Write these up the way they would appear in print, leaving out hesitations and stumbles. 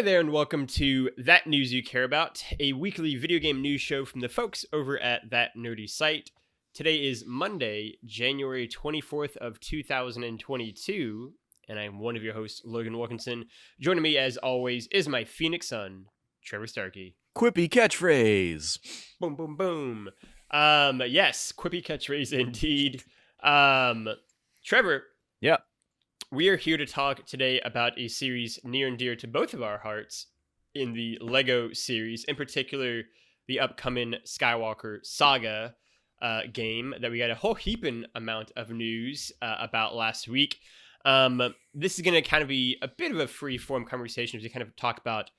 Hi there, and welcome to That News You Care About, a weekly video game news show from the folks over at That Nerdy Site. Today is Monday, January 24th of 2022, and I'm one of your hosts, Logan Wilkinson. Joining me, as always, is my Phoenix son, Trevor Starkey. Quippy catchphrase. Boom, boom, boom. Yes, quippy catchphrase indeed. Trevor. Yeah. We are here to talk today about a series near and dear to both of our hearts in the LEGO series, in particular, the upcoming Skywalker Saga game that we got a whole heaping amount of news about last week. This is going to kind of be a bit of a free-form conversation as we kind of talk about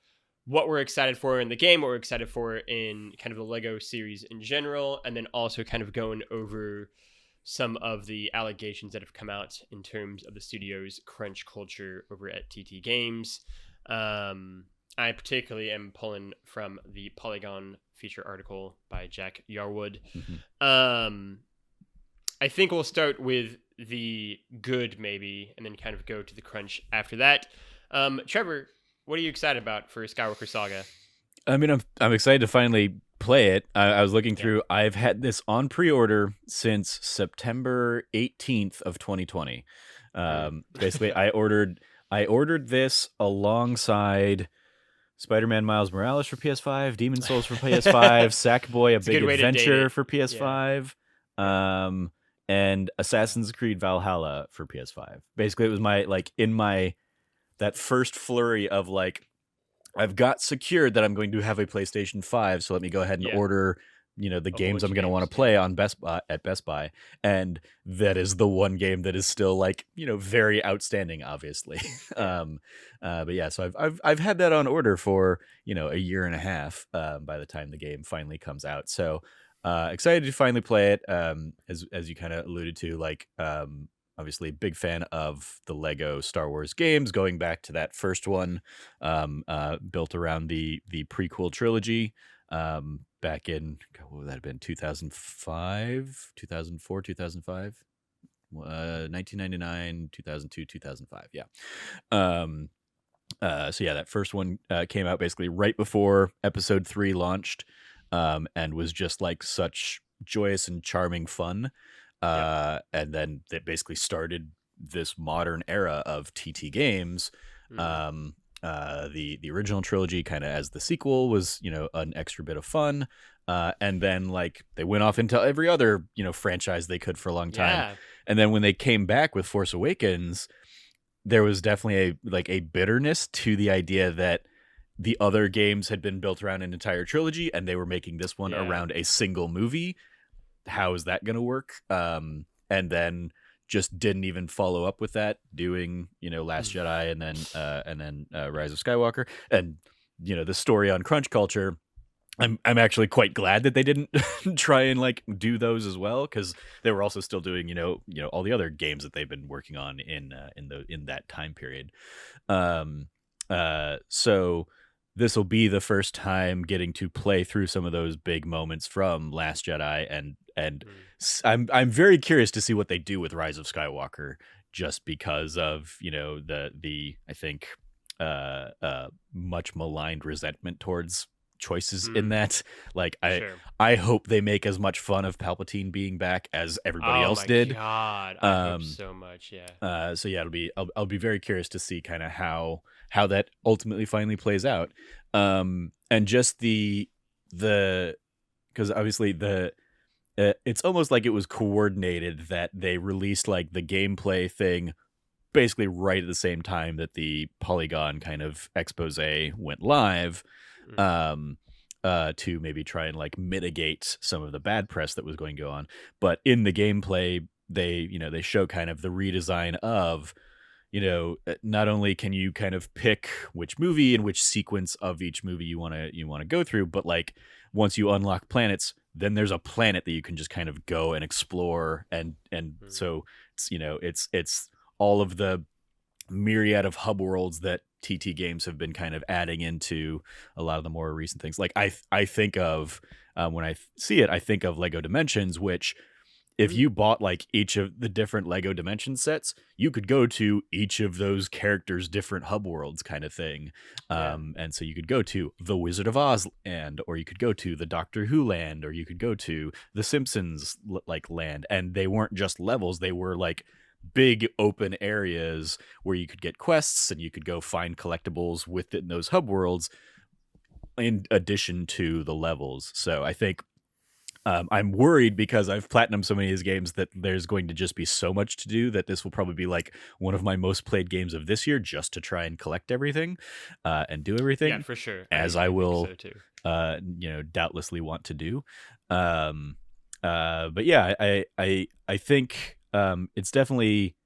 what we're excited for in the game, what we're excited for in kind of the LEGO series in general, and then also kind of going over some of the allegations that have come out in terms of the studio's crunch culture over at TT Games. I particularly am pulling from the Polygon feature article by Jack Yarwood. Mm-hmm. I think we'll start with the good, maybe, and then kind of go to the crunch after that. Trevor, what are you excited about for Skywalker Saga? I mean, I'm excited to finally play it. I was looking through. I've had this on pre-order since September 18th of 2020. Basically, I ordered this alongside Spider-Man Miles Morales for PS5, Demon's Souls for PS5, Sackboy: A Big Adventure for PS5, and Assassin's Creed Valhalla for PS5. Basically, it was that first flurry of I've got secured that I'm going to have a PlayStation 5, so let me go ahead and order, the games I'm going to want to play on Best Buy, and that is the one game that is still very outstanding, obviously. But yeah, so I've had that on order for a year and a half by the time the game finally comes out. So excited to finally play it. As you kind of alluded to, obviously big fan of the Lego Star Wars games, going back to that first one, built around the prequel trilogy, back in, what would that have been, 2005, 2004, 2005, 1999, 2002, 2005, yeah. So yeah, that first one came out basically right before Episode 3 launched, and was just such joyous and charming fun. And then that basically started this modern era of TT Games. The original trilogy, kind of as the sequel, was an extra bit of fun, and then they went off into every other franchise they could for a long time. And then when they came back with Force Awakens, there was definitely a bitterness to the idea that the other games had been built around an entire trilogy, and they were making this one around a single movie. How is that going to work? And then just didn't even follow up with that, doing Last Jedi and then Rise of Skywalker, and the story on crunch culture. I'm actually quite glad that they didn't try and do those as well, because they were also still doing all the other games that they've been working on in that time period. So this will be the first time getting to play through some of those big moments from Last Jedi, and I'm very curious to see what they do with Rise of Skywalker, just because of the I think much maligned resentment towards choices in that. I hope they make as much fun of Palpatine being back as everybody else did. God, I hope so much. So yeah, I'll be very curious to see kind of how that ultimately finally plays out. And just because obviously it's almost like it was coordinated that they released the gameplay thing basically right at the same time that the Polygon kind of expose went live, to maybe try and mitigate some of the bad press that was going to go on. But in the gameplay, they show kind of the redesign of, not only can you kind of pick which movie and which sequence of each movie you want to go through, but once you unlock planets, then there's a planet that you can just kind of go and explore, and so it's all of the myriad of hub worlds that TT Games have been kind of adding into a lot of the more recent things. I think of when I see it, I think of Lego Dimensions, which if you bought like each of the different Lego Dimension sets, you could go to each of those characters' different hub worlds kind of thing. Yeah. And so you could go to the Wizard of Oz land, or you could go to the Doctor Who land, or you could go to the Simpsons like land. And they weren't just levels, they were like big open areas where you could get quests and you could go find collectibles within those hub worlds in addition to the levels. So I think I'm worried because I've platinumed so many of these games that there's going to just be so much to do that this will probably be like one of my most played games of this year, just to try and collect everything and do everything. Yeah, for sure. As I will, think so too. doubtlessly want to do. But yeah, I think it's definitely,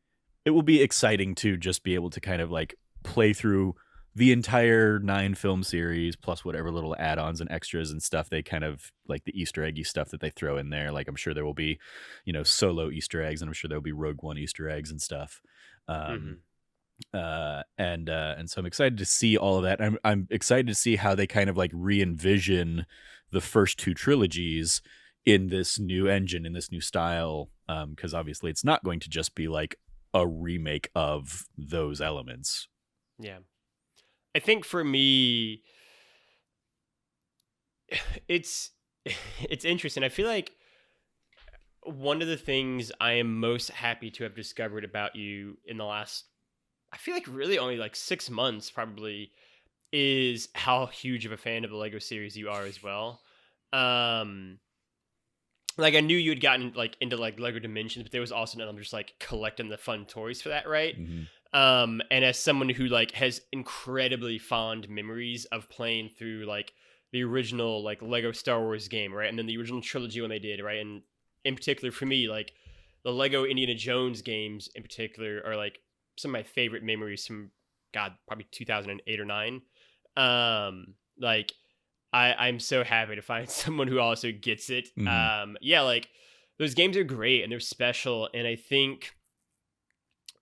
it will be exciting to just be able to kind of like play through the entire 9 film series plus whatever little add-ons and extras and stuff they kind of like, the Easter eggy stuff that they throw in there. Like I'm sure there will be, solo Easter eggs, and I'm sure there'll be Rogue One Easter eggs and stuff. And so I'm excited to see all of that. I'm excited to see how they kind of like re-envision the first 2 trilogies in this new engine, in this new style, because obviously it's not going to just be like a remake of those elements. Yeah. I think for me, it's interesting. I feel like one of the things I am most happy to have discovered about you in the last, I feel like really only like 6 months probably, is how huge of a fan of the Lego series you are as well. Like I knew you had gotten like into like Lego Dimensions, but there was also I'm just like collecting the fun toys for that, right? Mm-hmm. And as someone who like has incredibly fond memories of playing through like the original like Lego Star Wars game, right? And then the original trilogy when they did, right? And in particular for me, like the Lego Indiana Jones games in particular are like some of my favorite memories from probably 2008 or 9. Like I'm so happy to find someone who also gets it. Mm-hmm. Yeah, like those games are great and they're special, and I think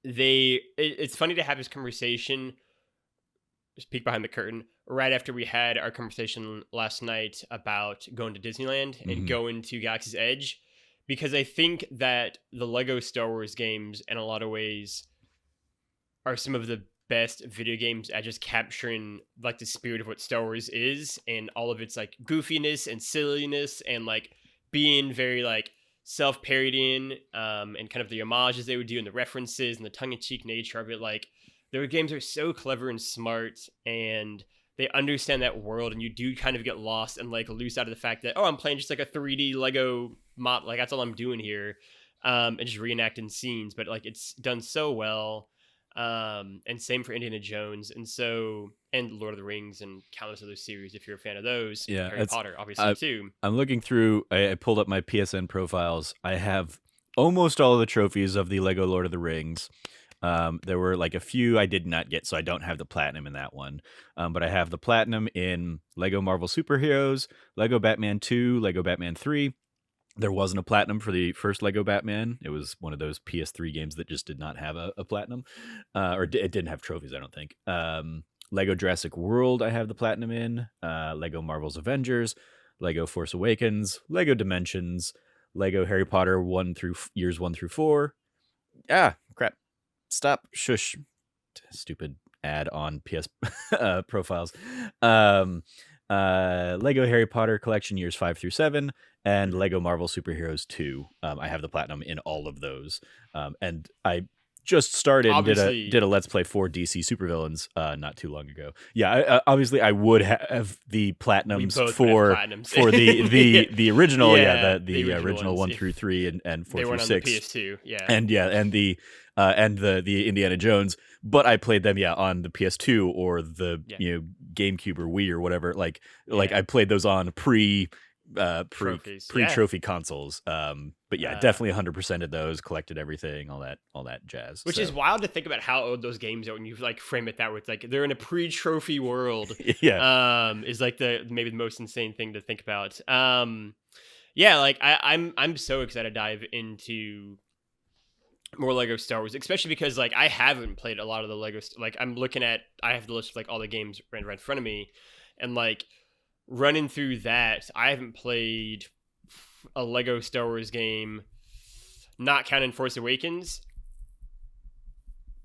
it's funny to have this conversation, just peek behind the curtain, right after we had our conversation last night about going to Disneyland and going to Galaxy's Edge, because I think that the Lego Star Wars games in a lot of ways are some of the best video games at just capturing like the spirit of what Star Wars is and all of its like goofiness and silliness and like being very like self-parodying and kind of the homages they would do and the references and the tongue-in-cheek nature of it. Like their games are so clever and smart, and they understand that world, and you do kind of get lost and like lose out of the fact that, oh, I'm playing just like a 3D Lego mod, like that's all I'm doing here, and just reenacting scenes. But like it's done so well. And same for Indiana Jones, and Lord of the Rings and countless other series if you're a fan of those. Yeah, Harry Potter obviously too. I'm looking through, I pulled up my PSN profiles. I have almost all of the trophies of the Lego Lord of the Rings. There were like a few I did not get, so I don't have the platinum in that one. But I have the platinum in Lego Marvel Superheroes, Lego Batman 2, Lego Batman 3. There wasn't a platinum for the first Lego Batman. It was one of those PS3 games that just did not have a platinum, it didn't have trophies, I don't think. Lego Jurassic World, I have the platinum in. Lego Marvel's Avengers, Lego Force Awakens, Lego Dimensions, Lego Harry Potter years 1 through 4. Ah, crap! Stop! Shush! Stupid ad on PS profiles. Lego Harry Potter collection years 5 through 7, and Lego Marvel Superheroes 2. I have the platinum in all of those. And I just started and did a Let's Play for DC Supervillains not too long ago. Yeah, obviously I would have the platinums for the original, the original 1 through 3 and 4 through 6. On the PS2, yeah. And the Indiana Jones, but I played them on the PS2 or the GameCube or Wii or whatever. Like I played those on pre trophy consoles. But definitely 100% of those, collected everything, all that jazz. Which is wild to think about how old those games are when you like frame it that way. It's like they're in a pre-trophy world. Is like maybe the most insane thing to think about. Like I'm so excited to dive into more Lego Star Wars, especially because like I haven't played a lot of the Lego. Like I have the list of like all the games right in front of me, and like running through that, I haven't played a Lego Star Wars game not counting Force Awakens,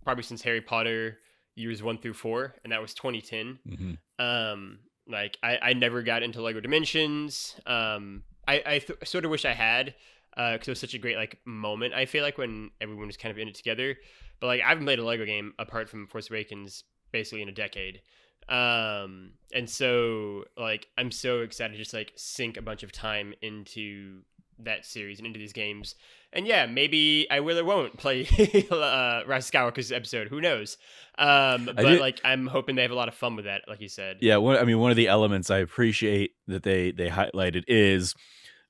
probably since Harry Potter years 1 through 4, and that was 2010. Like I never got into Lego Dimensions. I sort of wish I had, because it was such a great like moment. I feel like when everyone was kind of in it together, but like I haven't played a Lego game apart from Force Awakens basically in a decade. And so like I'm so excited to just like sink a bunch of time into that series and into these games. And yeah, maybe I will or won't play Rise of Skywalker's episode. Who knows? But like I'm hoping they have a lot of fun with that, like you said. Yeah, one of the elements I appreciate that they highlighted is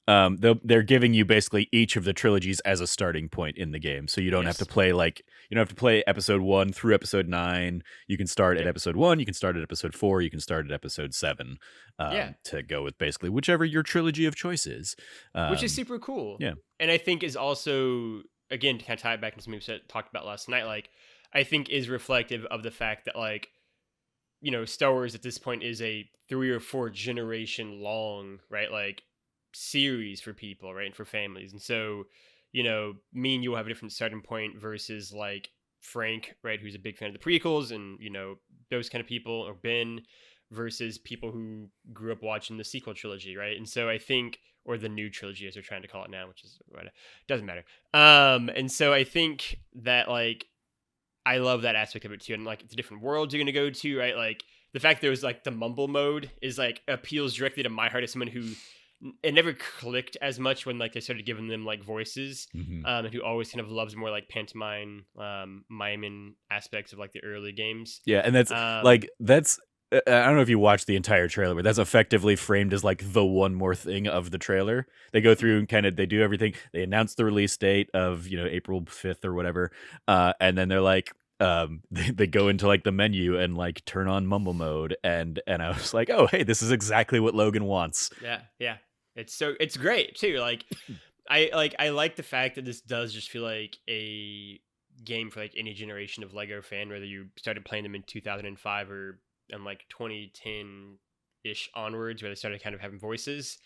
they're giving you basically each of the trilogies as a starting point in the game, so you don't have to play episode 1 through episode 9. You can start at episode 1, you can start at episode 4, you can start at episode 7, to go with basically whichever your trilogy of choice is, which is super cool. Yeah, and I think is also, again, to kind of tie it back into something we talked about last night, like I think is reflective of the fact that like, you know, Star Wars at this point is a 3 or 4 generation long, right, like series for people, right, and for families. And so, you know, me and you will have a different starting point versus like Frank, right, who's a big fan of the prequels and, you know, those kind of people, or Ben, versus people who grew up watching the sequel trilogy, right? And so I think, or the new trilogy as they're trying to call it now, which is doesn't matter. And so I think that like I love that aspect of it too, and like the different worlds you're gonna go to, right? Like the fact there was like the mumble mode is like appeals directly to my heart as someone who it never clicked as much when like they started giving them like voices, and who always kind of loves more like pantomime, miming aspects of like the early games. Yeah, and that's I don't know if you watched the entire trailer, but that's effectively framed as like the one more thing of the trailer. They go through and kind of they do everything. They announce the release date of, you know, April 5th or whatever, and then they're like, they go into like the menu and like turn on mumble mode, and I was like, oh hey, this is exactly what Logan wants. Yeah, it's great too. Like I like the fact that this does just feel like a game for like any generation of Lego fan, whether you started playing them in 2005 or in like 2010-ish onwards, where they started kind of having voices.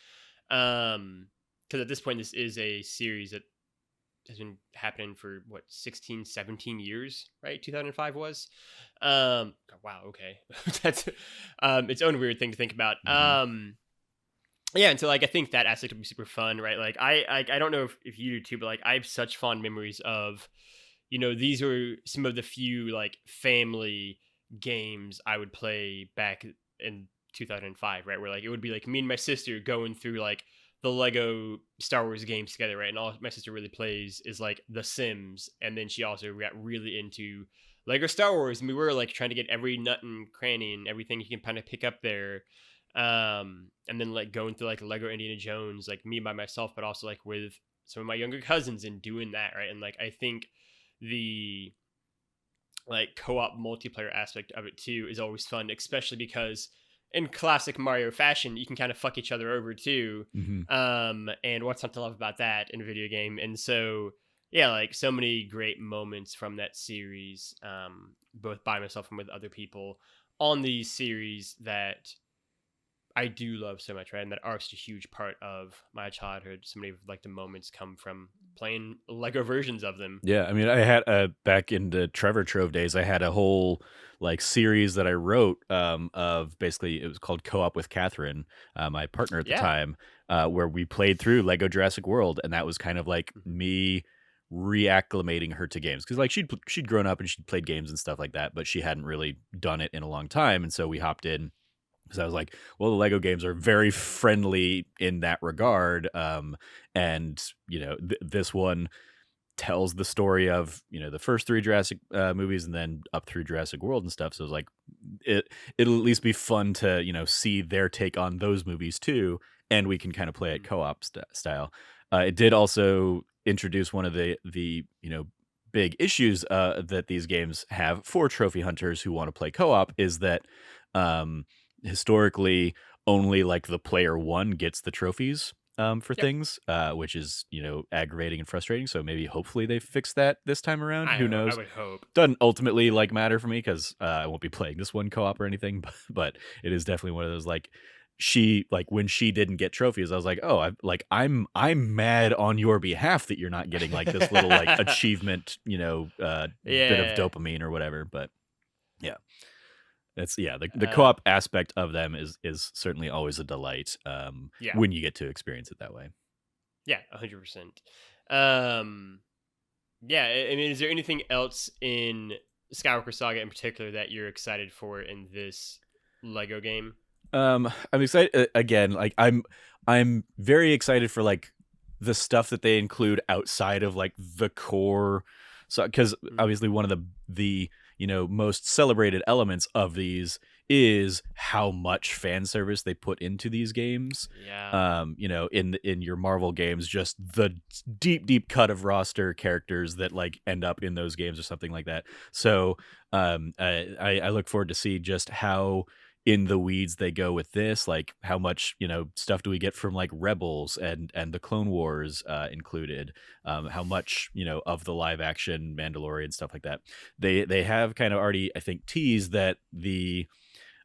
Because at this point, this is a series that has been happening for what, 16, 17 years, right? 2005 was. Wow, okay. That's its own weird thing to think about. Yeah, and so like I think that aspect would be super fun, right? Like I don't know if you do too, but like I have such fond memories of, you know, these were some of the few like family games I would play back in 2005, right? Where like it would be like me and my sister going through like the Lego Star Wars games together, right? And all my sister really plays is like The Sims, and then she also got really into Lego Star Wars, and we were like trying to get every nut and cranny and everything you can kind of pick up there. And then like going through like Lego Indiana Jones, like me by myself, but also like with some of my younger cousins and doing that, right? And like I think the like co-op multiplayer aspect of it too is always fun, especially because in classic Mario fashion, you can kind of fuck each other over too. And what's not to love about that in a video game? And so yeah, like so many great moments from that series, both by myself and with other people on these series that I do love so much, right? And that are such a huge part of my childhood. So many of like the moments come from playing Lego versions of them. Yeah, I mean, I had back in the Trevor Trove days, I had a whole like series that I wrote, of basically it was called Co-op with Catherine, my partner at the time, where we played through Lego Jurassic World, and that was kind of like me reacclimating her to games, because like she'd grown up and she'd played games and stuff like that, but she hadn't really done it in a long time, and so we hopped in. Because I was like, well, the Lego games are very friendly in that regard. And, you know, this one tells the story of, you know, the first 3 Jurassic movies and then up through Jurassic World and stuff. So it was like, it'll at least be fun to, you know, see their take on those movies too. And we can kind of play it co-op style. It did also introduce one of the you know, big issues that these games have for trophy hunters who want to play co-op, is that historically only like the player 1 gets the trophies for things, which is, you know, aggravating and frustrating. So maybe hopefully they fix that this time around. Who knows? I would hope. Doesn't ultimately like matter for me, because I won't be playing this one co-op or anything, but it is definitely one of those like she like when she didn't get trophies, I was like, oh, I'm mad on your behalf that you're not getting like this little like achievement, bit of Yeah. dopamine or whatever. But yeah, the Uh, co-op aspect of them is certainly always a delight yeah. when you get to experience it that way. Yeah, 100%. Um, yeah, I mean, is there anything else in Skywalker Saga in particular that you're excited for in this Lego game? I'm excited again. Like I'm very excited for like the stuff that they include outside of like the core. So because Mm, obviously one of the most celebrated elements of these is how much fan service they put into these games. yeah. In your Marvel games, just the deep cut of roster characters that like end up in those games or something like that. So I look forward to see just how in the weeds they go with this, like how much stuff do we get from like Rebels and the Clone Wars included, how much of the live action Mandalorian stuff like that. They have kind of already, I think, teased that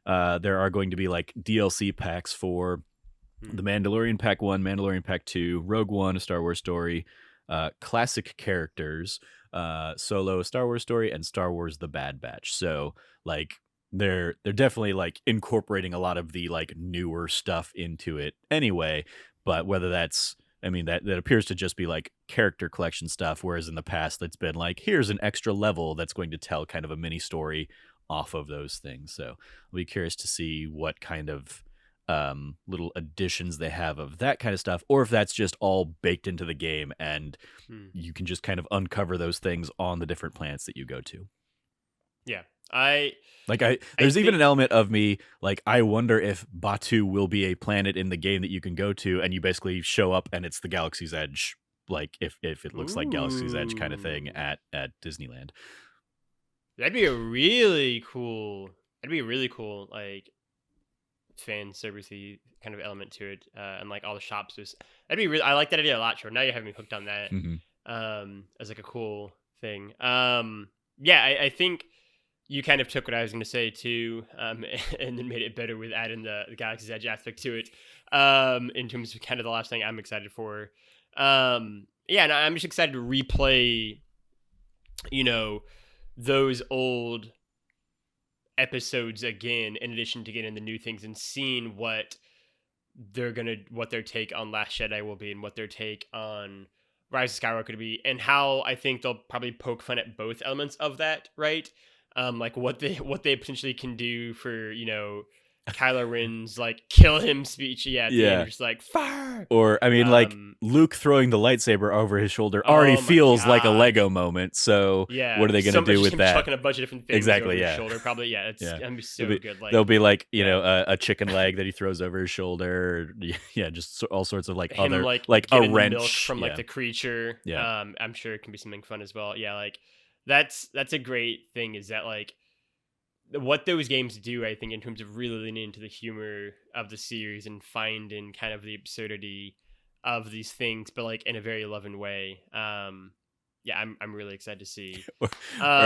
there are going to be like DLC packs for Mm, the Mandalorian Pack 1, Mandalorian Pack 2, Rogue One, A Star Wars Story, classic characters, Solo, A Star Wars Story, and Star Wars The Bad Batch. So like they're definitely like incorporating a lot of the like newer stuff into it anyway. But whether that's, I mean, that appears to just be like character collection stuff, whereas in the past it's been like, here's an extra level that's going to tell kind of a mini story off of those things. So I'll be curious to see what kind of little additions they have of that kind of stuff, or if that's just all baked into the game and mm. you can just kind of uncover those things on the different planets that you go to. Yeah. I Like I there's even think an element of me like I wonder if Batu will be a planet in the game that you can go to, and you basically show up and it's the Galaxy's Edge, like if it looks like Galaxy's Edge kind of thing ooh. at Disneyland. That'd be a really cool. That'd be a really cool like fan servicey kind of element to it, and like all the shops. That'd be really. I like that idea a lot. Sure. Now you have me hooked on that. Hmm. As like a cool thing. Yeah, I think you kind of took what I was going to say too, and then made it better with adding the Galaxy's Edge aspect to it. In terms of kind of the last thing I'm excited for. Yeah, and I'm just excited to replay, you know, those old episodes again, in addition to getting the new things and seeing what their take on Last Jedi will be and what their take on Rise of Skywalker to be, and how I think they'll probably poke fun at both elements of that, right? Like what they potentially can do for Kylo Ren's like kill him speech, yeah, at the end, Yeah. just like fire. Or I mean, like Um, Luke throwing the lightsaber over his shoulder already oh my feels like a gosh, Lego moment. So yeah. what are they going to do Just with him that? chucking a bunch of different things over Exactly. his Yeah. shoulder, probably. Yeah, it's Yeah. gonna be There'll so be, good. there'll Like, be like yeah, a chicken leg that he throws over his shoulder. Yeah, just all sorts of like him other like like a getting the milk wrench. from like Yeah. the creature. Yeah. I'm sure it can be something fun as well. Yeah, like that's a great thing. Is that like what those games do? I think in terms of really leaning into the humor of the series and finding kind of the absurdity of these things, but like in a very loving way. Yeah, I'm really excited to see. Or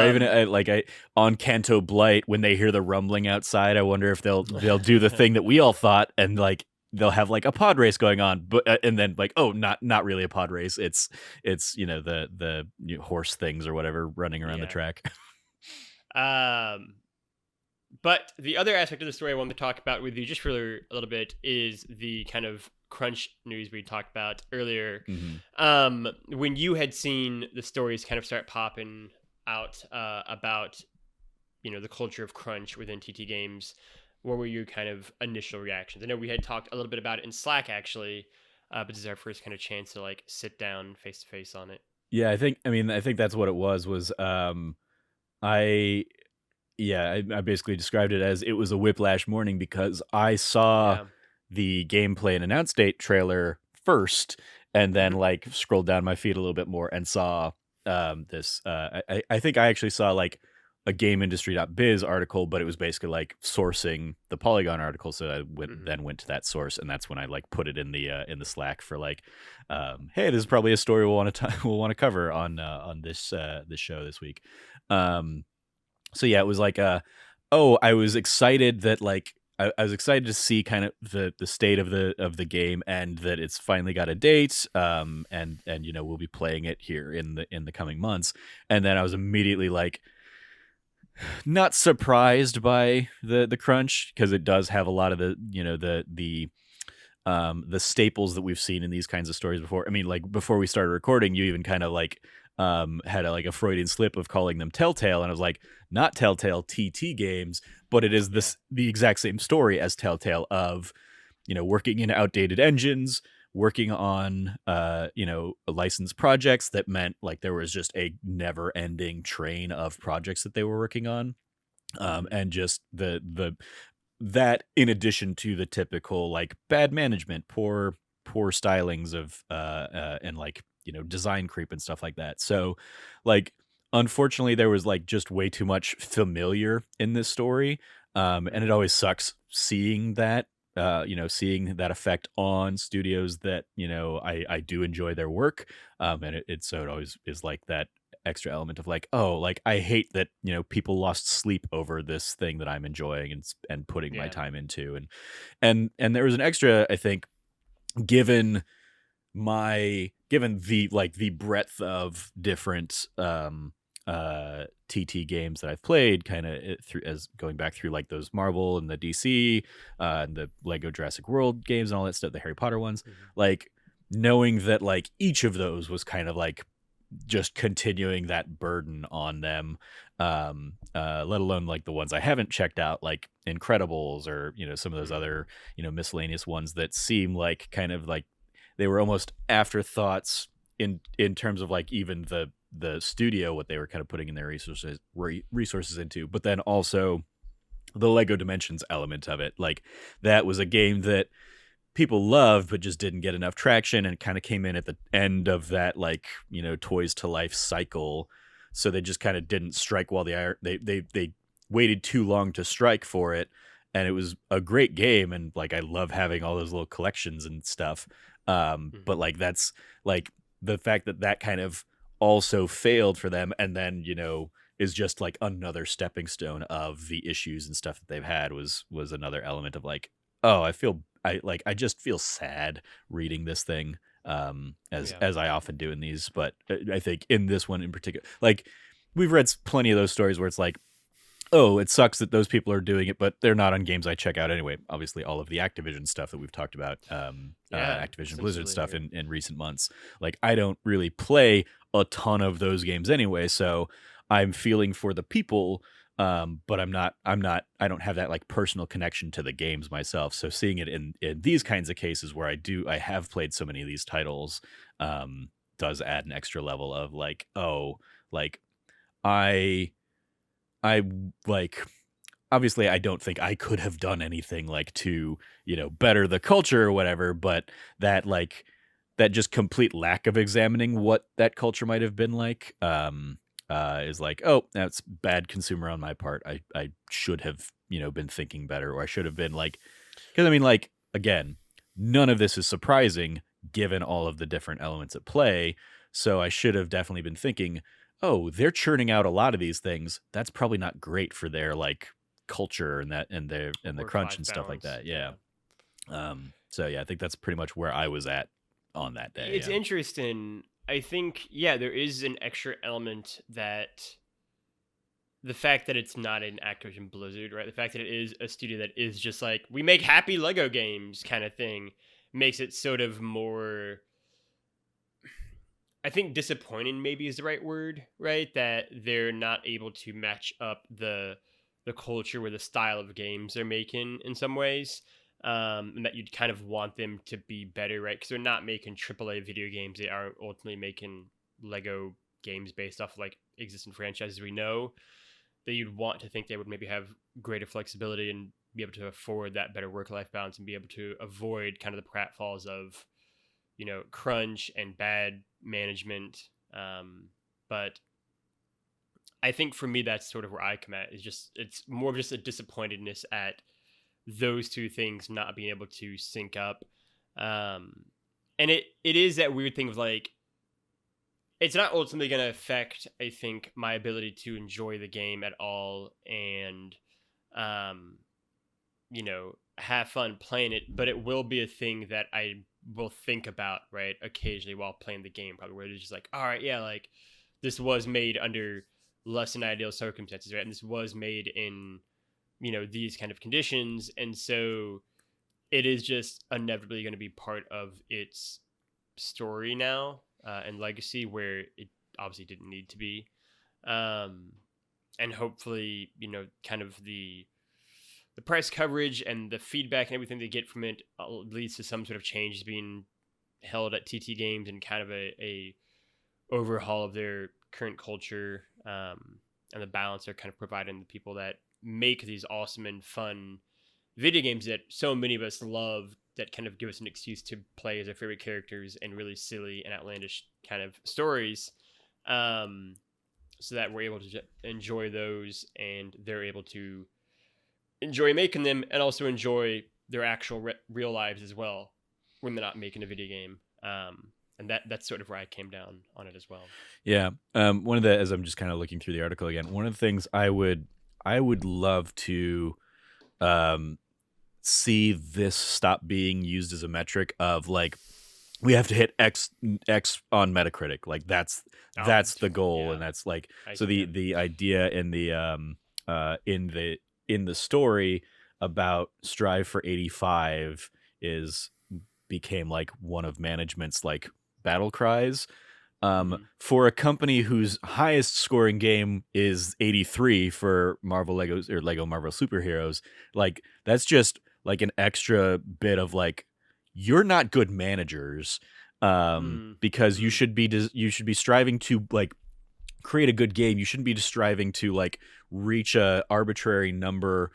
even Um, on Canto Blight when they hear the rumbling outside, I wonder if they'll do the thing that we all thought and like they'll have like a pod race going on, but and then like oh not really a pod race. It's the horse things or whatever running around the yeah. track. Um, But the other aspect of the story I wanted to talk about with you just for a little bit is the kind of crunch news we talked about earlier. Hmm. When you had seen the stories kind of start popping out about the culture of crunch within TT games, what were your kind of initial reactions? I know we had talked a little bit about it in Slack actually, but this is our first kind of chance to like sit down face to face on it. Yeah, I think that's what it was I yeah, I basically described it as it was a whiplash morning because I saw Yeah. the gameplay and announce date trailer first, and then Hmm. like scrolled down my feed a little bit more and saw this. I think I actually saw like a GameIndustry.biz article, but it was basically like sourcing the Polygon article. So I Hmm. then went to that source, and that's when I like put it in the Slack for like, hey, this is probably a story we'll want to cover on this show this week. So yeah, it was like oh, I was excited that like I was excited to see kind of the state of the game, and that it's finally got a date. And we'll be playing it here in the coming months. And then I was immediately like, not surprised by the crunch, because it does have a lot of the staples that we've seen in these kinds of stories before. I mean, like, before we started recording, you even kind of like had a Freudian slip of calling them Telltale, and I was like, not Telltale TT games, but it is the exact same story as Telltale, of working in outdated engines, working on licensed projects that meant like there was just a never ending train of projects that they were working on. And just the that, in addition to the typical like bad management, poor stylings of and like design creep and stuff like that. So like, unfortunately, there was like just way too much familiar in this story. And it always sucks seeing that, seeing that effect on studios that I do enjoy their work. And it always is like that extra element of like, oh, like, I hate that people lost sleep over this thing that I'm enjoying and putting my time into. And there was an extra, I think, given the breadth of different TT games that I've played, kind of through, as going back through like those Marvel and the DC and the Lego Jurassic World games and all that stuff, the Harry Potter ones, like, knowing that like each of those was kind of like just continuing that burden on them, let alone like the ones I haven't checked out, like Incredibles, or some of those other miscellaneous ones that seem like kind of like they were almost afterthoughts in terms of like even the studio, what they were kind of putting in their resources into. But then also the Lego Dimensions element of it, like, that was a game that people loved but just didn't get enough traction, and kind of came in at the end of that like toys to life cycle. So they just kind of didn't strike while they waited too long to strike for it. And it was a great game, and like, I love having all those little collections and stuff. But like, that's like the fact that kind of also failed for them, and then is just like another stepping stone of the issues and stuff that they've had, was another element of like, oh, I just feel sad reading this thing, as I often do in these. But I think in this one in particular, like, we've read plenty of those stories where it's like, oh, it sucks that those people are doing it, but they're not on games I check out anyway. Obviously, all of the Activision stuff that we've talked about, Activision Blizzard stuff in recent months, like, I don't really play a ton of those games anyway, so I'm feeling for the people, but I don't have that like personal connection to the games myself. So seeing it in these kinds of cases where I have played so many of these titles, does add an extra level of like, oh, like, I like, obviously I don't think I could have done anything like to, better the culture or whatever, but that like, that just complete lack of examining what that culture might have been like, is like, oh, that's bad consumer on my part. I should have, been thinking better, or I should have been like, because I mean, like, again, none of this is surprising given all of the different elements at play. So I should have definitely been thinking, oh, they're churning out a lot of these things. That's probably not great for their like culture and the crunch and stuff like that. Yeah. So yeah, I think that's pretty much where I was at on that day. It's interesting. I think, there is an extra element, that the fact that it's not an Activision Blizzard, right? The fact that it is a studio that is just like, we make happy Lego games kind of thing, makes it sort of more, I think, disappointing maybe is the right word, right? That they're not able to match up the culture or the style of games they're making in some ways. And that you'd kind of want them to be better, right? Because they're not making AAA video games. They are ultimately making Lego games based off of like existing franchises we know, that you'd want to think they would maybe have greater flexibility and be able to afford that better work-life balance, and be able to avoid kind of the pratfalls of, crunch and bad management. But I think for me, that's sort of where I come at, is just, it's more of just a disappointedness at those two things not being able to sync up. And it is that weird thing of like, it's not ultimately going to affect, I think, my ability to enjoy the game at all. And have fun playing it, but it will be a thing that I will think about, right, occasionally while playing the game, probably, where it's just like, all right, yeah, like this was made under less than ideal circumstances, right? And this was made in, these kind of conditions. And so it is just inevitably going to be part of its story now, and legacy, where it obviously didn't need to be. And hopefully, kind of the press coverage and the feedback and everything they get from it leads to some sort of change being held at TT Games, and kind of a overhaul of their current culture, and the balance they're kind of providing the people that make these awesome and fun video games that so many of us love, that kind of give us an excuse to play as our favorite characters and really silly and outlandish kind of stories, so that we're able to enjoy those, and they're able to enjoy making them, and also enjoy their actual real lives as well when they're not making a video game. And that's sort of where I came down on it as well. Yeah. One of the, as I'm just kind of looking through the article again, one of the things I would love to see this stop being used as a metric of like, we have to hit X on Metacritic. Like that's the goal. Yeah. And that's like, so the idea in the story about strive for 85 became like one of management's like battle cries. For a company whose highest scoring game is 83 for Marvel Legos or Lego Marvel Superheroes, like that's just like an extra bit of like, you're not good managers, because you should be striving to like create a good game. You shouldn't be striving to like reach a arbitrary number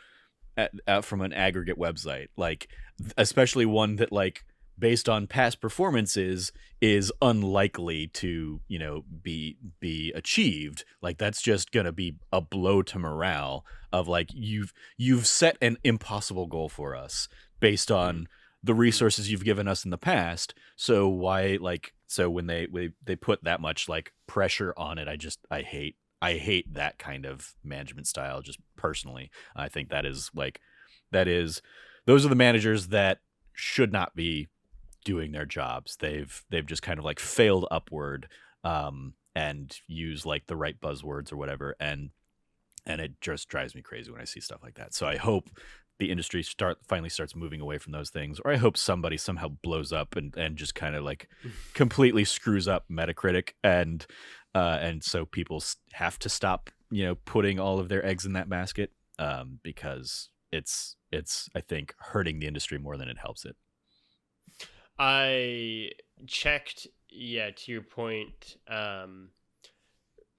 from an aggregate website, like especially one that like based on past performances is unlikely to be achieved. Like that's just gonna be a blow to morale of like, you've set an impossible goal for us based on the resources you've given us in the past. So why, like, so when they put that much like pressure on it, I hate that kind of management style, just personally. I think those are the managers that should not be doing their jobs. They've just kind of like failed upward, and use like the right buzzwords or whatever, and it just drives me crazy when I see stuff like that. So I hope the industry finally starts moving away from those things, or I hope somebody somehow blows up and just kind of like completely screws up Metacritic, and so people have to stop putting all of their eggs in that basket, because it's I think hurting the industry more than it helps it. I checked, to your point,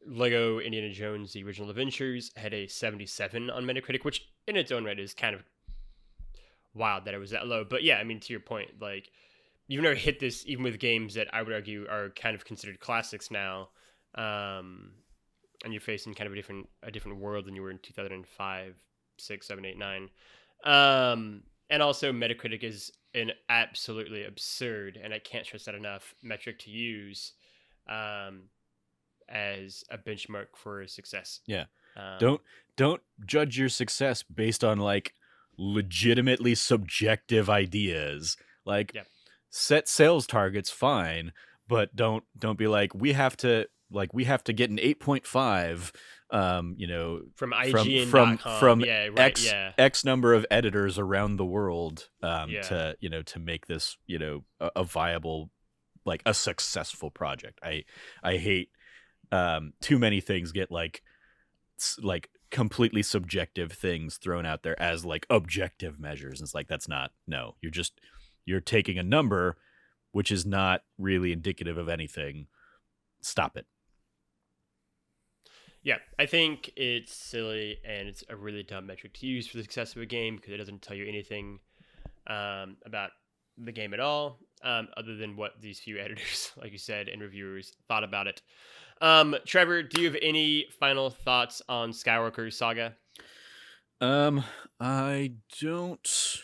Lego Indiana Jones: The Original Adventures had a 77 on Metacritic, which in its own right is kind of wild that it was that low. But yeah, I mean, to your point, like you've never hit this even with games that I would argue are kind of considered classics now, and you're facing kind of a different world than you were in 2005, 6, 7, 8, 9. And also Metacritic is an absolutely absurd, and I can't stress that enough, metric to use as a benchmark for success. Yeah. Don't judge your success based on like legitimately subjective ideas. Like, set sales targets, fine, but don't be like, we have to get an 8.5 from IGN.com, from X number of editors around the world, to make this a viable, like a successful project. I hate too many things get like completely subjective things thrown out there as like objective measures. It's like, that's not, no, you're taking a number which is not really indicative of anything. Stop it. Yeah, I think it's silly, and it's a really dumb metric to use for the success of a game, because it doesn't tell you anything about the game at all, other than what these few editors, like you said, and reviewers thought about it. Trevor, do you have any final thoughts on Skywalker Saga? I don't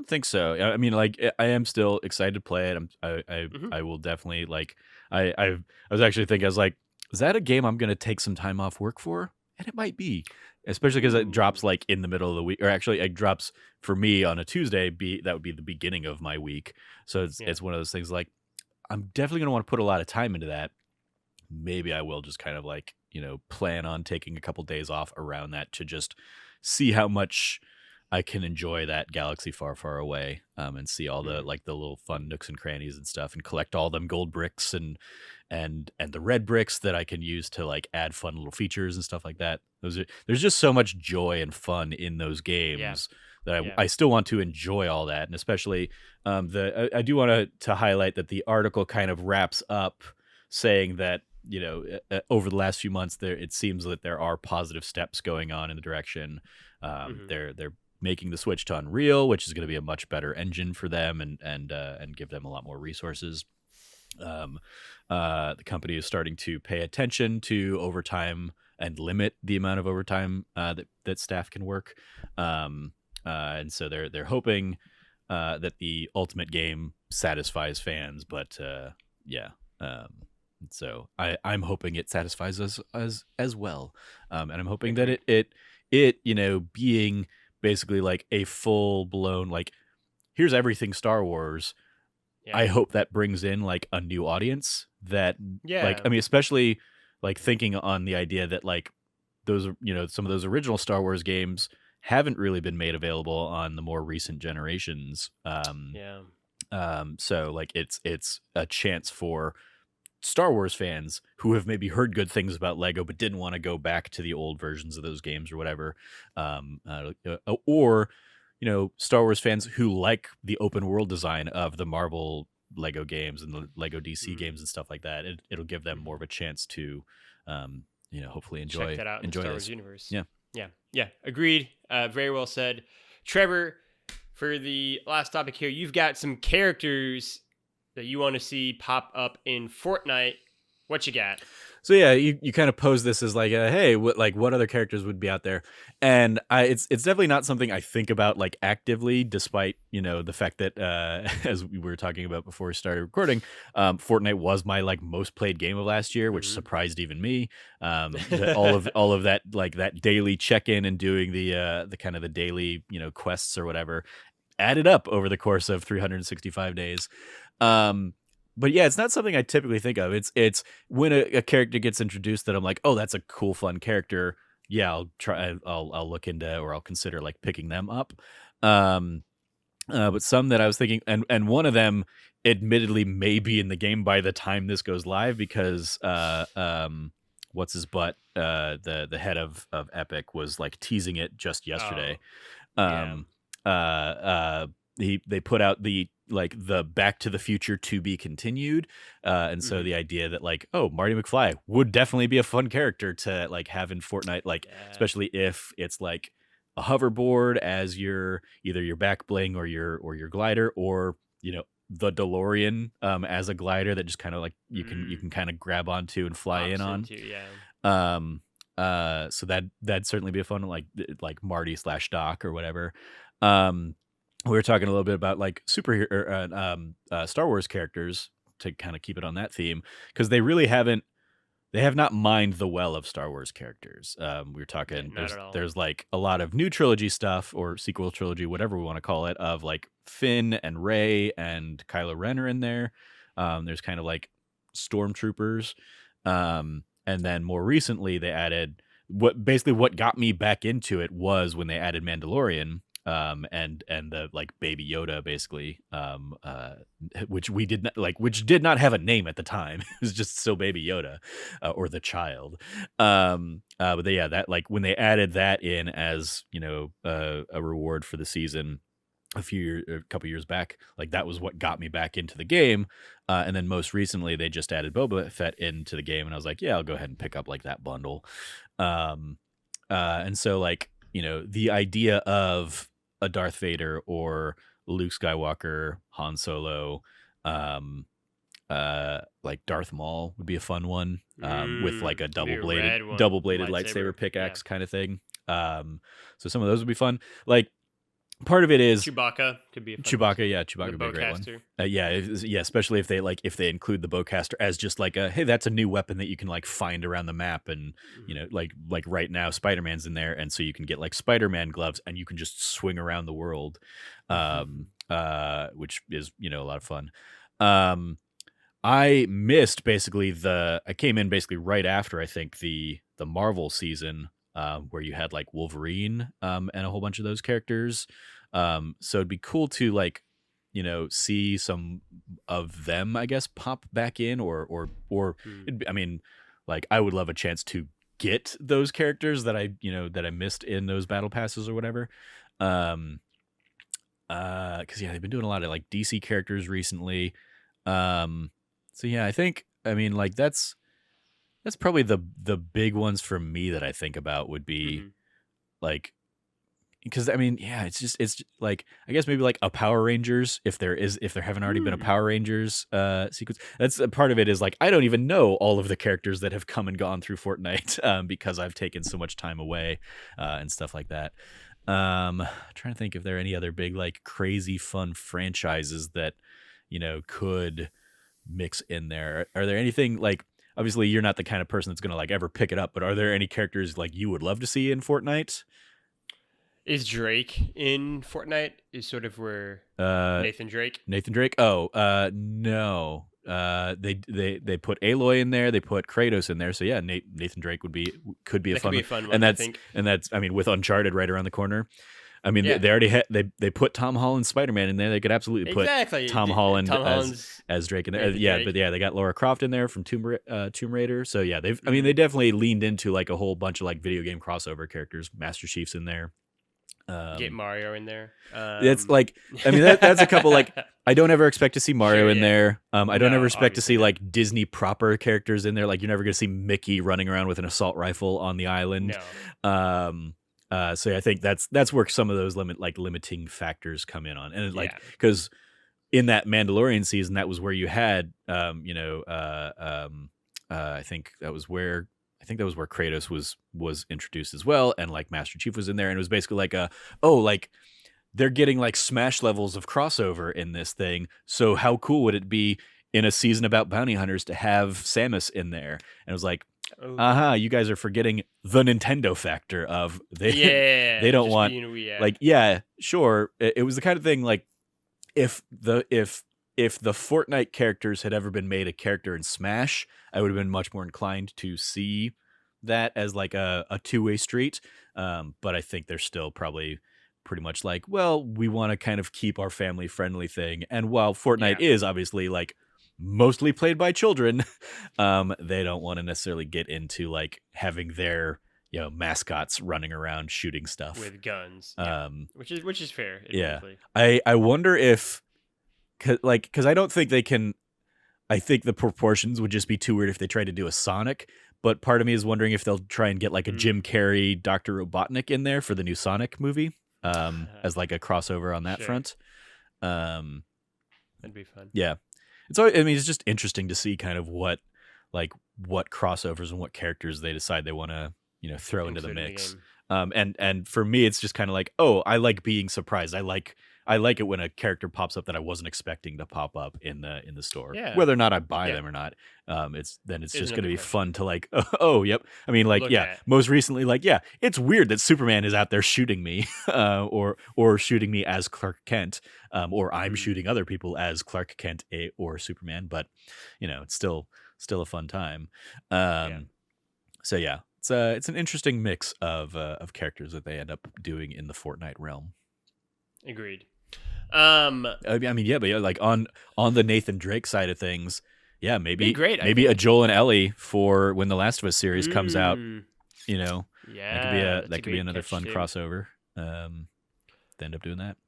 think so. I mean, like, I am still excited to play it. I will definitely, like, I was actually thinking, I was like, is that a game I'm going to take some time off work for? And it might be. especially because it drops Ooh. like in the middle of the week, or actually it drops for me on a Tuesday. That would be the beginning of my week. So Yeah. it's one of those things like I'm definitely gonna want to put a lot of time into that. Maybe I will just kind of like, plan on taking a couple days off around that to just see how much I can enjoy that galaxy far, far away, and see all the Mhm. like the little fun nooks and crannies and stuff, and collect all them gold bricks and the red bricks that I can use to like add fun little features and stuff like that. There's just so much joy and fun in those Yeah. games that Yeah. I still want to enjoy all that, and especially I do want to highlight that the article kind of wraps up saying that over the last few months it seems that there are positive steps going on in the direction. Mhm. They're making the switch to Unreal, which is going to be a much better engine for them and give them a lot more resources. um, the company is starting to pay attention to overtime and limit the amount of overtime that staff can work. And so they're hoping that the ultimate game satisfies fans, but yeah. Um, so I'm hoping it satisfies us as well, and I'm hoping that Agreed. it being basically like a full blown like here's everything Star Wars. Yeah. I hope that brings in like a new audience that like Yeah. I mean especially like thinking on the idea that like those some of those original Star Wars games haven't really been made available on the more recent generations. Yeah. So like it's a chance for Star Wars fans who have maybe heard good things about Lego but didn't want to go back to the old versions of those games or whatever, or Star Wars fans who like the open world design of the Marvel Lego games and the Lego DC Mhm. games and stuff like that. It'll give them more Mhm. of a chance to, hopefully Check enjoy that out in the enjoy Star Wars this. universe. Yeah. Yeah. Yeah. Agreed. Very well said. Trevor, for the last topic here, you've got some characters that you want to see pop up in Fortnite. What you got? So yeah, you kind of pose this as like, hey, what other characters would be out there? And it's definitely not something I think about like actively, despite the fact that as we were talking about before we started recording, Fortnite was my like most played game of last year, which Mhm. surprised even me. All of that like that daily check in and doing the kind of the daily quests or whatever added up over the course of 365 days. Um, but yeah, it's not something I typically think of. It's when a character gets introduced that I'm like, oh, that's a cool, fun character. Yeah, I'll try. I'll look into or I'll consider like picking them up. Um, but some that I was thinking, and one of them, admittedly, may be in the game by the time this goes live because what's his butt? The head of Epic was like teasing it just yesterday. Oh, yeah. um uh uh they put out the Back to the Future to be continued, and so Mhm. the idea that like, oh, Marty McFly would definitely be a fun character to like have in Fortnite, like Yeah. especially if it's like a hoverboard as your either your back bling or your glider, or the DeLorean as a glider that just kind of like you Mm. can kind of grab onto and fly in Hops on. into, yeah. um so that'd certainly be a fun like Marty slash Doc or whatever. um we were talking a little bit about like superhero Star Wars characters to kind of keep it on that theme, because they have not mined the well of Star Wars characters. We were Yeah, talking not at all. there's like a lot of new trilogy stuff or sequel trilogy, whatever we want to call it, of like Finn and Rey and Kylo Ren are in there. There's kind of like stormtroopers. And then more recently they added what got me back into it was when they added Mandalorian, and the like Baby Yoda basically, which did not have a name at the time. It was just still Baby Yoda, or the child. Yeah, that like when they added that in as a reward for the season a couple years back, like that was what got me back into the game. And then most recently they just added Boba Fett into the game, and I was like, yeah, I'll go ahead and pick up like that bundle. um and so like the idea of a Darth Vader or Luke Skywalker, Han Solo, um like Darth Maul would be a fun one, with like a Be a red one, double bladed lightsaber. lightsaber Yeah. pickaxe kind of thing. So some of those would be fun. Like part of it is Chewbacca could be a fun one, Chewbacca. Yeah, too. Chewbacca The would be a great one. bowcaster. Yeah, especially if they include the bowcaster as just like a hey, that's a new weapon that you can like find around the map, and like right now Spider-Man's in there, and so you can get like Spider-Man gloves, and you can just swing around the world, which is a lot of fun. I missed basically I came in basically right after I think the Marvel season, where you had like Wolverine, and a whole bunch of those characters. So it'd be cool to like, see some of them, I guess, pop back in, or I mean, like I would love a chance to get those characters that I missed in those battle passes or whatever. Because they've been doing a lot of like DC characters recently. So yeah, I mean like that's probably the big ones for me that I think about would be like, because I mean, yeah, it's like I guess maybe like a Power Rangers if there haven't already been a Power Rangers sequence. That's a part of it is like I don't even know all of the characters that have come and gone through Fortnite, because I've taken so much time away, and stuff like that. Trying to think if there are any other big like crazy fun franchises that could mix in there. Are there anything like, obviously you're not the kind of person that's gonna like ever pick it up, but are there any characters like you would love to see in Fortnite? Is Drake in Fortnite? Is sort of where Nathan Drake? Oh, no. They put Aloy in there. They put Kratos in there. So yeah, Nathan Drake could be a fun one. And that's I mean, with Uncharted right around the corner. I mean, Yeah. they already had they put Tom Holland Spider-Man in there. They could absolutely put Tom Holland as Drake in there. Yeah, but yeah, they got Lara Croft in there from Tomb Raider. So yeah, they definitely leaned into like a whole bunch of like video game crossover characters. Master Chief's in there. Get Mario in there. It's like, I mean, that's a couple like I don't ever expect to see Mario in there. I don't ever expect to see like Disney proper characters in there. Like you're never going to see Mickey running around with an assault rifle on the island. No. So I think that's where some of those limiting factors come in on, and like because in that Mandalorian season, that was where you had I think that was where Kratos was introduced as well, and like Master Chief was in there, and it was basically like like they're getting like Smash levels of crossover in this thing. So how cool would it be in a season about bounty hunters to have Samus in there? And it was like, you guys are forgetting the Nintendo factor of they don't want like, yeah, sure. It was the kind of thing like if the Fortnite characters had ever been made a character in Smash, I would have been much more inclined to see that as like a two-way street. But I think they're still probably pretty much like, well, we want to kind of keep our family friendly thing. And while Fortnite is obviously like mostly played by children, they don't want to necessarily get into like having their mascots running around shooting stuff with guns, which is fair. Admittedly. I wonder if because I don't think they can. I think the proportions would just be too weird if they tried to do a Sonic. But part of me is wondering if they'll try and get like a Jim Carrey, Dr. Robotnik in there for the new Sonic movie, as like a crossover on that front. That'd be fun. Yeah, it's just interesting to see kind of what crossovers and what characters they decide they want to throw into the mix. And for me, it's just kind of like, I like being surprised. I like it when a character pops up that I wasn't expecting to pop up in the store. Yeah. Whether or not I buy them or not, it's just going to be fun to like, yep. I mean, like, most recently, like, it's weird that Superman is out there shooting me, or shooting me as Clark Kent, or I'm shooting other people as Clark Kent or Superman. But it's still a fun time. So yeah, it's an interesting mix of characters that they end up doing in the Fortnite realm. Agreed. I mean, yeah, but like on the Nathan Drake side of things, maybe a Joel and Ellie for when the Last of Us series comes out. That could be another fun crossover. They end up doing that,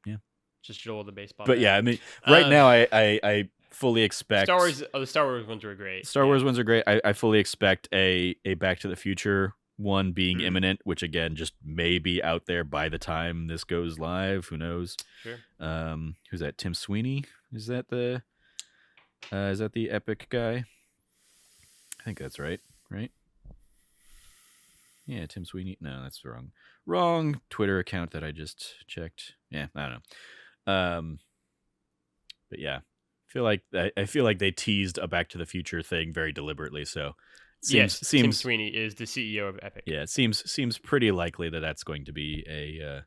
just Joel the baseball. But I mean, right now I fully expect Star Wars. The Star Wars ones were great. Star Wars ones are great. I fully expect a Back to the Future one being imminent, which again just may be out there by the time this goes live. Who knows? Sure. Who's that? Tim Sweeney? Is that the Epic guy? I think that's right. Yeah, Tim Sweeney. No, that's wrong Twitter account that I just checked. Yeah, I don't know. But yeah, I feel like they teased a Back to the Future thing very deliberately. So Yes, Tim seems Sweeney is the CEO of Epic. yeah, it seems pretty likely that that's going to be a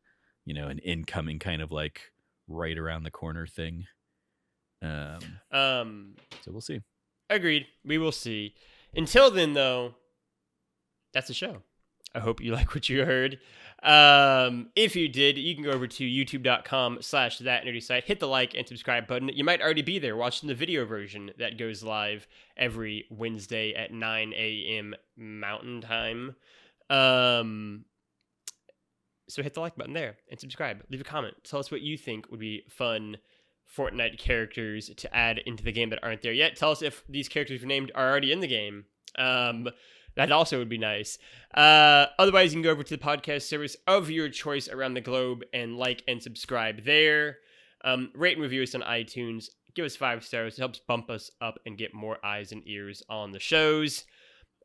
an incoming kind of like right around the corner thing. So we'll see. Agreed. We will see. Until then, though, that's the show. I hope you like what you heard. If you did, you can go over to youtube.com/thatnerdysite, hit the like and subscribe button. You might already be there watching the video version that goes live every Wednesday at 9 a.m. Mountain Time. So hit the like button there and subscribe. Leave a comment. Tell us what you think would be fun Fortnite characters to add into the game that aren't there yet. Tell us if these characters we named are already in the game. That also would be nice. Otherwise, you can go over to the podcast service of your choice around the globe and like and subscribe there. Rate and review us on iTunes. Give us 5 stars. It helps bump us up and get more eyes and ears on the shows.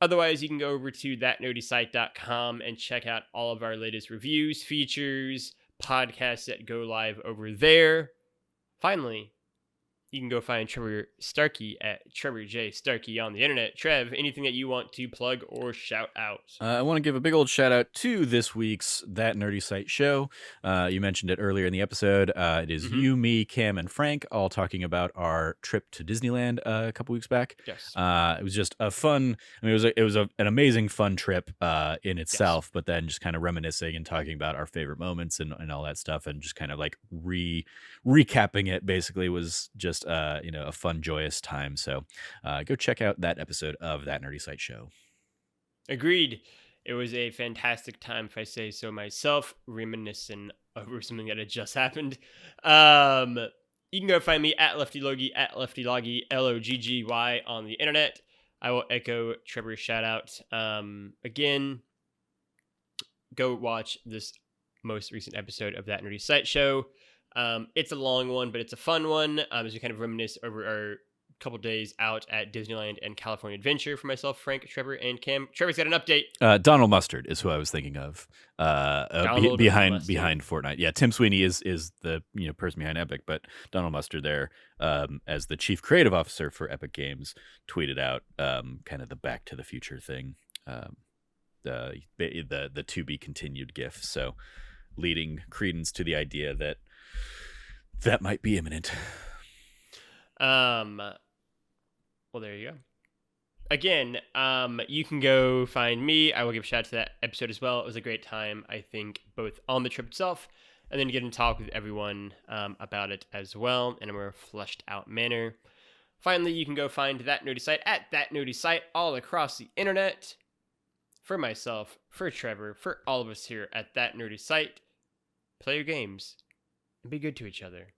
Otherwise, you can go over to thatnerdysite.com and check out all of our latest reviews, features, podcasts that go live over there. Finally, you can go find Trevor Starkey at Trevor J. Starkey on the internet. Trev, anything that you want to plug or shout out? I want to give a big old shout out to this week's That Nerdy Site show. You mentioned it earlier in the episode. It is you, me, Cam, and Frank all talking about our trip to Disneyland a couple weeks back. Yes. It was just a fun. I mean, it was an amazing fun trip in itself. Yes. But then just kind of reminiscing and talking about our favorite moments and all that stuff, and just kind of like recapping it. Basically, was just a fun, joyous time. So go check out that episode of That Nerdy Site show. Agreed. It was a fantastic time, if I say so myself, reminiscing over something that had just happened. You can go find me at LeftyLogie, at LeftyLoggy, LOGGY on the internet. I will echo Trevor's shout out. Again, go watch this most recent episode of That Nerdy Site show. It's a long one, but it's a fun one. As we kind of reminisce over our couple days out at Disneyland and California Adventure for myself, Frank, Trevor, and Cam. Trevor's got an update. Donald Mustard is who I was thinking of. Behind Fortnite. Yeah, Tim Sweeney is the person behind Epic, but Donald Mustard there, as the chief creative officer for Epic Games, tweeted out kind of the Back to the Future thing, the to be continued GIF. So leading credence to the idea that might be imminent. Well, there you go. Again, you can go find me. I will give a shout out to that episode as well. It was a great time, I think, both on the trip itself and then get in talk with everyone about it as well in a more fleshed out manner. Finally, you can go find That Nerdy Site at That Nerdy Site all across the internet. For myself, for Trevor, for all of us here at That Nerdy Site, play your games and be good to each other.